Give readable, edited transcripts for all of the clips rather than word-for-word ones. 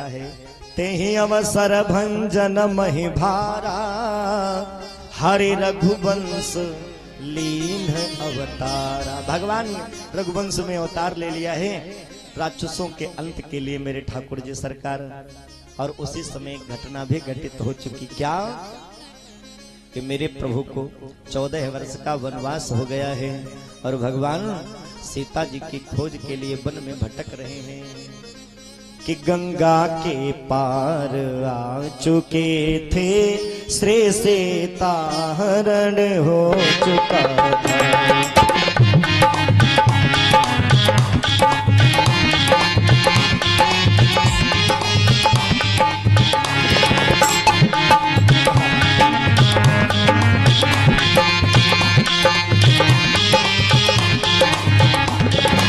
है, तेहि अवसर भंजन महि भारा, हरि रघुवंश लीन अवतारा। भगवान रघुवंश में अवतार ले लिया है राक्षसों के अंत के लिए मेरे ठाकुर जी सरकार। और उसी समय घटना भी घटित हो चुकी, क्या कि मेरे प्रभु को 14 वर्ष का वनवास हो गया है और भगवान सीता जी की खोज के लिए वन में भटक रहे हैं कि गंगा के पार आ चुके थे, श्री सीता हरण हो चुका था।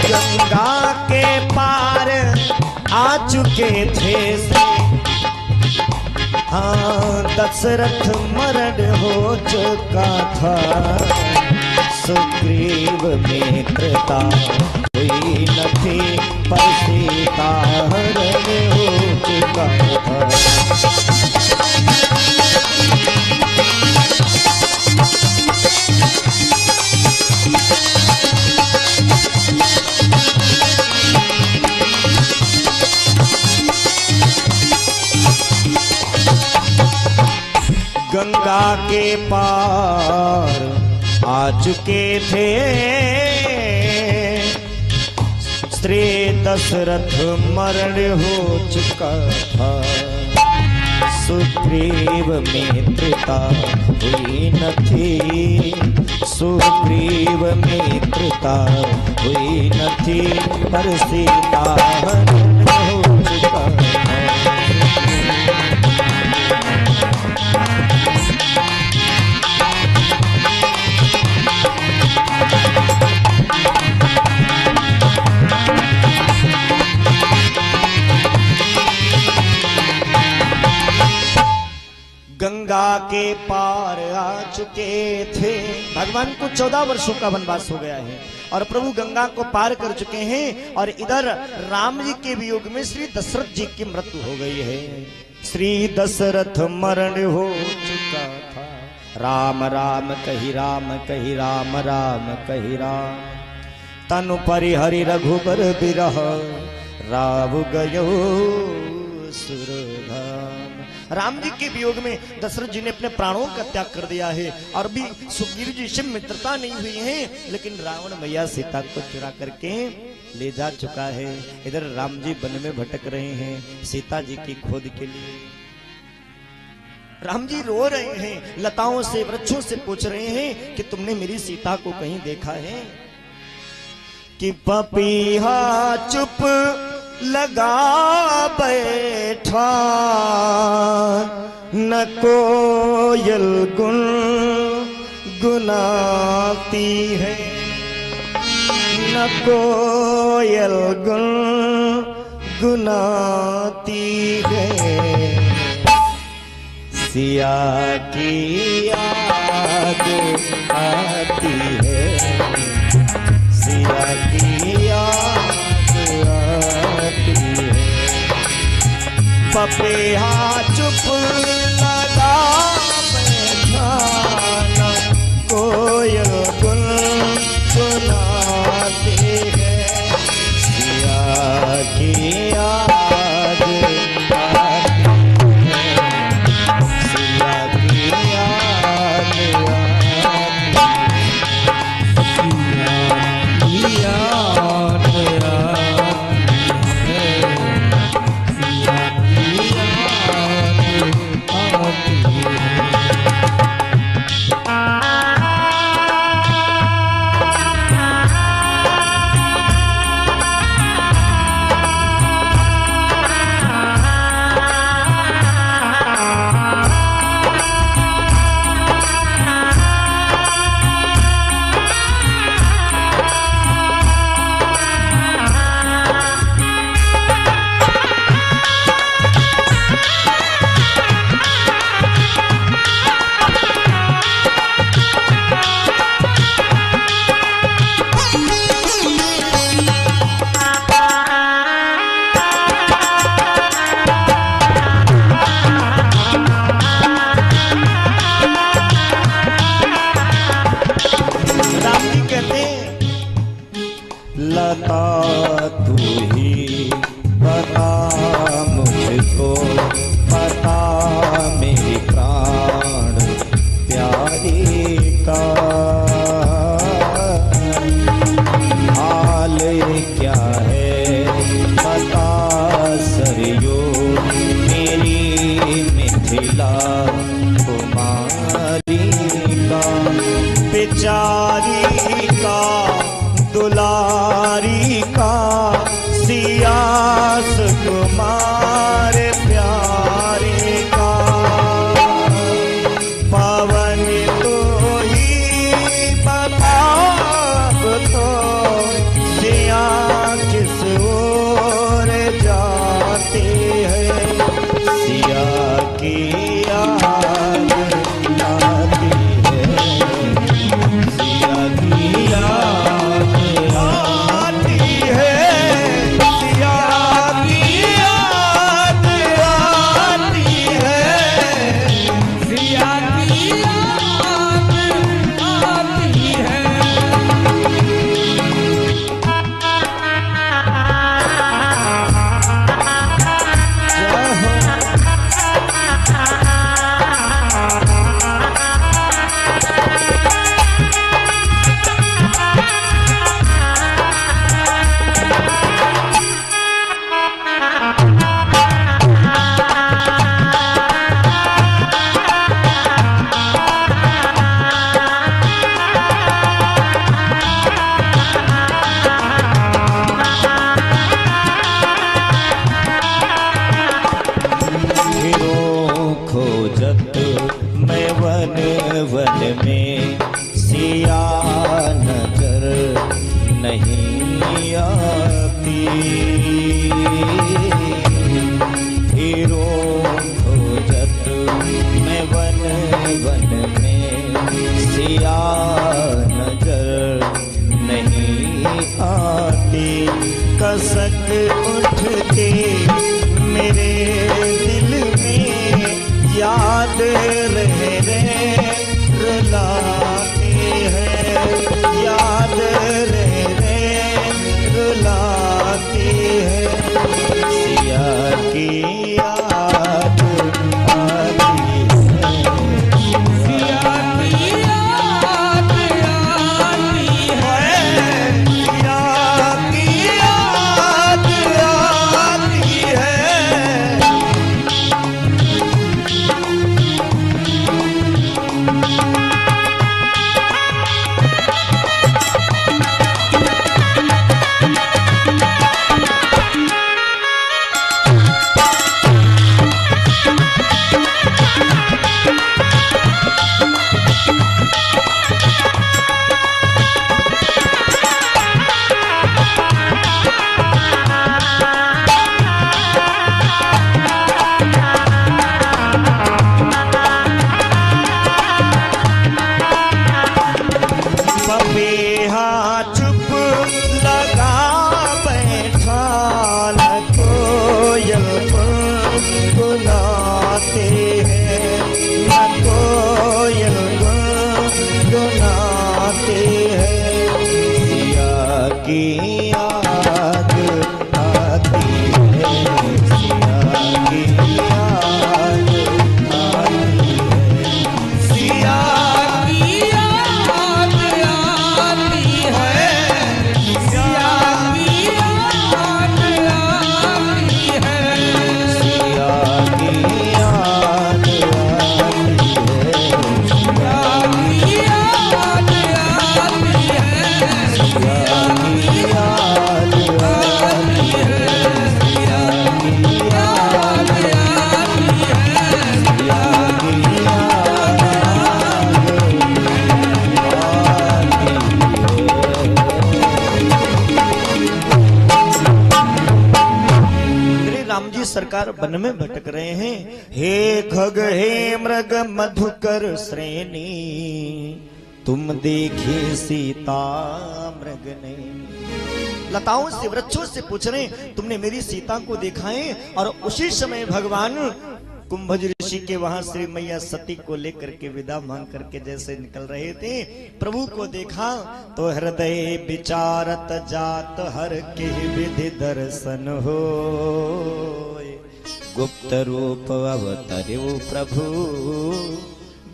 गंगा के पार आ चुके थे, हाँ दशरथ मरण हो चुका था। सुग्रीव मित्रता हुई न थी, पर सीता हरण हो चुका था। गंगा के पार आ चुके थे, श्री दशरथ मरण हो चुका था। सुग्रीव मित्रता हुई न थी, सुग्रीव मित्रता हुई न थी, पर सीता हरण हो चुका था। गंगा के पार आ चुके थे, भगवान को 14 वर्षों का वनवास हो गया है और प्रभु गंगा को पार कर चुके हैं। और इधर राम जी के वियोग में श्री दशरथ जी की मृत्यु हो गई है। श्री दशरथ मरण हो चुका था। राम राम कही राम कही राम राम कही राम, तनु परिहरि रघुबर बिरह, राव गयो सुरधाम। राम जी के वियोग में दशरथ जी ने अपने प्राणों का त्याग कर दिया है और भी सुग्रीव जी से मित्रता नहीं हुई है, लेकिन रावण मैया सीता को चुरा करके ले जा चुका है। इधर राम जी वन में भटक रहे हैं सीता जी की खोज के लिए। राम जी रो रहे हैं, लताओं से वृक्षों से पूछ रहे हैं कि तुमने मेरी सीता को कहीं देखा है? कि पपीहा चुप लगा बैठा, न कोयल गुन गुनाती है, न कोयल गुन गुनाती है। सिया की याद आती है, सिया की याद आती है। पपीहा चुप लगा बैठा, न कोयल गुन गुनाती है। सिया की याद लीला कुमारी का, बेचारी का दुलारी का, सिया सुकुमार प्यारे का। पवन तो ही बता तो सिया किस ओर जाते हैं, सिया की याद आती है, सिया की याद आती है, सिया की याद आती है, सिया की याद आती है। खोजत मैं वन वन में, सिया नजर नहीं आती। फिरों खोजत मैं वन वन में, सिया नजर नहीं आती। कसक उठते मेरे दिल में, याद रह रुलाती है, याद रह रुलाती है, सिया की याद आती है, सिया की याद आती है, सिया की याद आती है। पपीहा चुप लगा बैठा, न कोयल गुनगुनाते हैं, न कोयल गुनगुनाते हैं, सिया की याद आती है, सिया की याद आती है, सिया की याद आती है, सिया की याद आती है, सिया की याद आती है, सिया की याद आती है, सिया की याद आती है, सिया की याद आती है, सिया की याद श्री राम जी सरकार वन में भटक रहे हैं। हे खग हे मृग मधुकर श्रेणी, तुम देखे सीता मृग ने। लताओं से वृक्षों से पूछ रहे, तुमने मेरी सीता को देखा है? और उसी समय भगवान कुंभज ऋषि के वहां श्री मैया सती को लेकर के विदा मांग करके जैसे निकल रहे थे, प्रभु को देखा तो हृदय विचारत जात हर के विधि दर्शन हो। गुप्त रूप अवतरो प्रभु,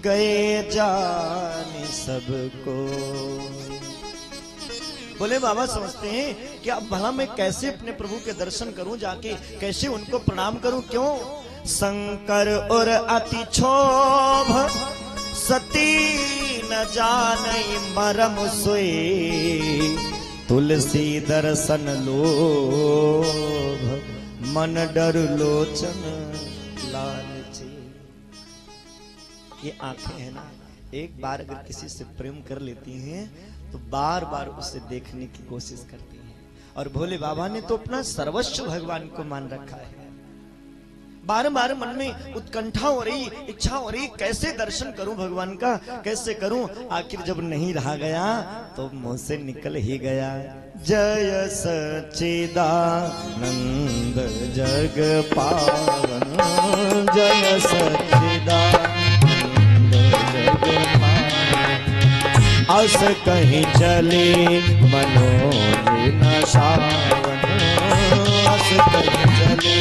गए जाने सबको। बोले बाबा समझते हैं कि अब भला मैं कैसे अपने प्रभु के दर्शन करूं, जाके कैसे उनको प्रणाम करूं? क्यों? शंकर और अति क्षोभ सती न जानई मरम सोए तुलसी दर्शन लोभ मन डर लोचन लालची। ये आंखें है ना, एक बार अगर किसी से प्रेम कर लेती हैं तो बार बार उसे देखने की कोशिश करती हैं। और भोले बाबा ने तो अपना सर्वस्व भगवान को मान रखा है। बार बार मन में उत्कंठा हो रही, इच्छा हो रही, कैसे दर्शन करूं भगवान का, कैसे करूं। आखिर जब नहीं रहा गया तो मुंह से निकल ही गया, जय सच्चिदानंद जग पावन, जय सच्चिदानंद जग पावन। अस कहीं चले मनोज न सावन, अस कहीं चले।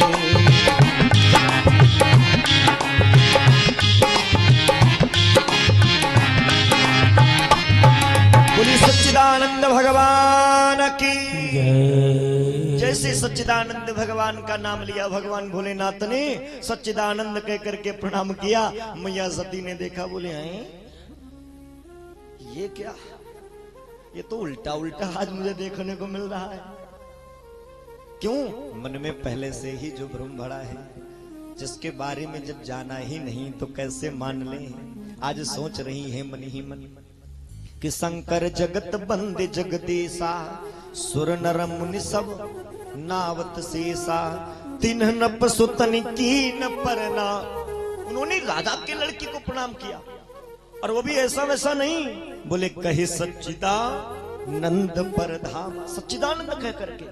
बोली सच्चिदानंद भगवान की। जैसे सच्चिदानंद भगवान का नाम लिया भगवान भोलेनाथ ने, सच्चिदानंद कह करके प्रणाम किया। मैया सती ने देखा, बोले हैं ये क्या, ये तो उल्टा उल्टा आज मुझे देखने को मिल रहा है। क्यों? मन में पहले से ही जो भ्रम भरा है, जिसके बारे में जब जाना ही नहीं तो कैसे मान ले। आज सोच रही है मन ही मन कि शंकर जगत बंदे जगदीसा, सुर नर मुनि सब नावत शेषा, तिन्ह नप सुतन कीन परना। उन्होंने राजा के लड़की को प्रणाम किया, और वो भी ऐसा वैसा नहीं, बोले कहे सच्चिदानंद परधाम, सच्चिदानंद कह करके।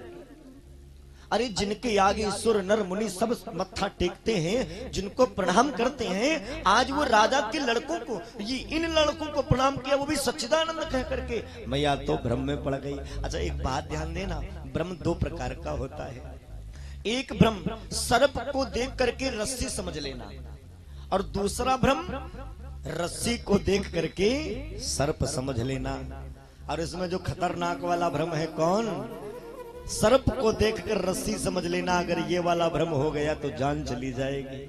अरे जिनके आगे सुर नर मुनि सब मत्था टेकते हैं, जिनको प्रणाम करते हैं, आज वो राजा के लड़कों को, ये इन लड़कों को प्रणाम किया, वो भी सच्चिदानंद कह करके। मैया तो भ्रम में पड़ गई। अच्छा एक बात ध्यान देना, भ्रम दो प्रकार का होता है। एक भ्रम सर्प को देख करके रस्सी समझ लेना, और दूसरा भ्रम रस्सी को देख करके सर्प समझ लेना। और इसमें जो खतरनाक वाला भ्रम है कौन? सर्प को देखकर रस्सी समझ लेना। अगर ये वाला भ्रम हो गया तो जान चली जाएगी।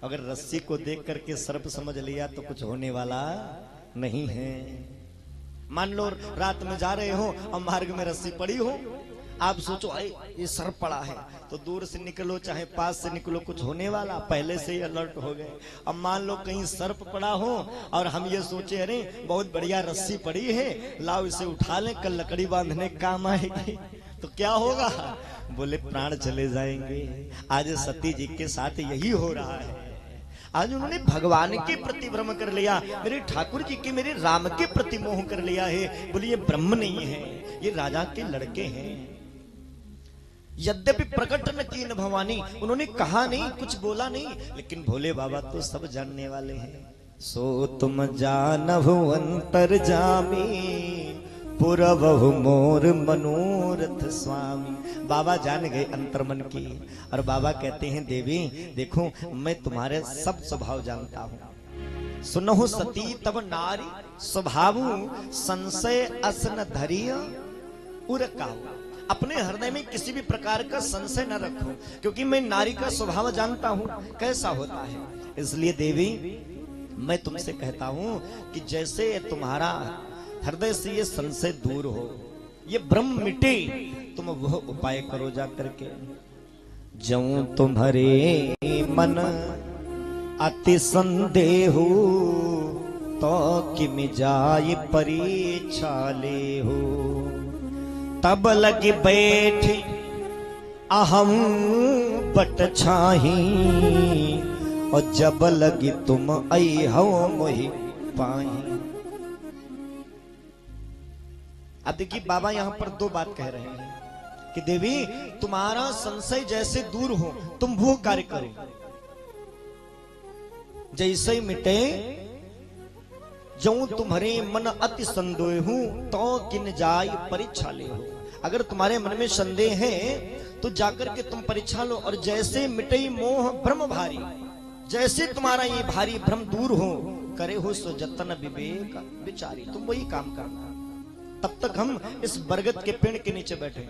अगर रस्सी को देख करके सर्प समझ लिया तो कुछ होने वाला नहीं है। मान लो रात में जा रहे हो और मार्ग में रस्सी पड़ी हो, आप सोचो ये सर्प पड़ा है, तो दूर से निकलो चाहे पास से निकलो, कुछ होने वाला, पहले से ही अलर्ट हो गए। अब मान लो कहीं सर्प पड़ा हो और हम ये सोचे अरे बहुत बढ़िया रस्सी पड़ी है, लाओ इसे उठा लें, कल लकड़ी बांधने काम आएगी, तो क्या होगा? बोले प्राण चले जाएंगे। आज सती जी के साथ यही हो रहा है। आज उन्होंने भगवान के प्रति भ्रम कर लिया, मेरे ठाकुर जी के, मेरे राम के प्रति मोह कर लिया है। बोले ये ब्रह्म नहीं है, ये राजा के लड़के हैं। यद्यपि प्रकट न कीन भवानी, उन्होंने कहा नहीं, कुछ बोला नहीं, लेकिन भोले बाबा तो सब जानने वाले हैं। सो तुम जानहु अंतर जामी, पुरवहु मोर मनोरथ स्वामी। बाबा जान गए अंतर मन की, और बाबा कहते हैं देवी देखो मैं तुम्हारे सब स्वभाव जानता हूँ। सुनहु सती तब नारी स्वभाव, संशय असन धरिय उर काहू। अपने हृदय में किसी भी प्रकार का संशय न रखो, क्योंकि मैं नारी का स्वभाव जानता हूं कैसा होता है। इसलिए देवी मैं तुमसे कहता हूं कि जैसे तुम्हारा हृदय से ये संशय दूर हो, ये भ्रम मिटे, तुम वह उपाय करो जा करके। जऊं तुम्हारे मन अति संदेह तो किम जाय परीक्षा ले हो। तब लगी बैठी अहम बट छाही, और जब लगी तुम आई हो मोहि पाही। अब देखिए बाबा यहां पर दो बात कह रहे हैं कि देवी तुम्हारा संशय जैसे दूर हो तुम वो कार्य करो, जैसे मिटे जऊं तुम्हारे मन अति संदेह तो किन जाय परीक्षा ले हो। अगर तुम्हारे मन में संदेह है तो जाकर के तुम परीक्षा लो, और जैसे मिटे मोह भ्रम भारी, जैसे तुम्हारा ये भारी भ्रम दूर हो, करे हो सो जतन विवेक विचारी, तुम वही काम करना। तब तक हम इस बरगद के पेड़ के नीचे बैठे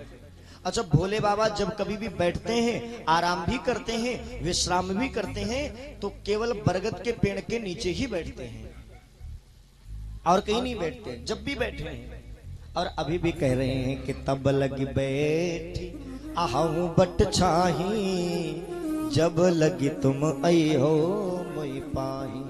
अच्छा, भोले बाबा जब कभी भी बैठते हैं, आराम भी करते हैं, विश्राम भी करते हैं, तो केवल बरगद के पेड़ के नीचे ही बैठते हैं और कहीं नहीं बैठते, जब भी बैठे हैं। और अभी भी कह रहे हैं कि तब लगी बैठी आहूं बट छाही, जब लगी तुम आई हो मोई पाही।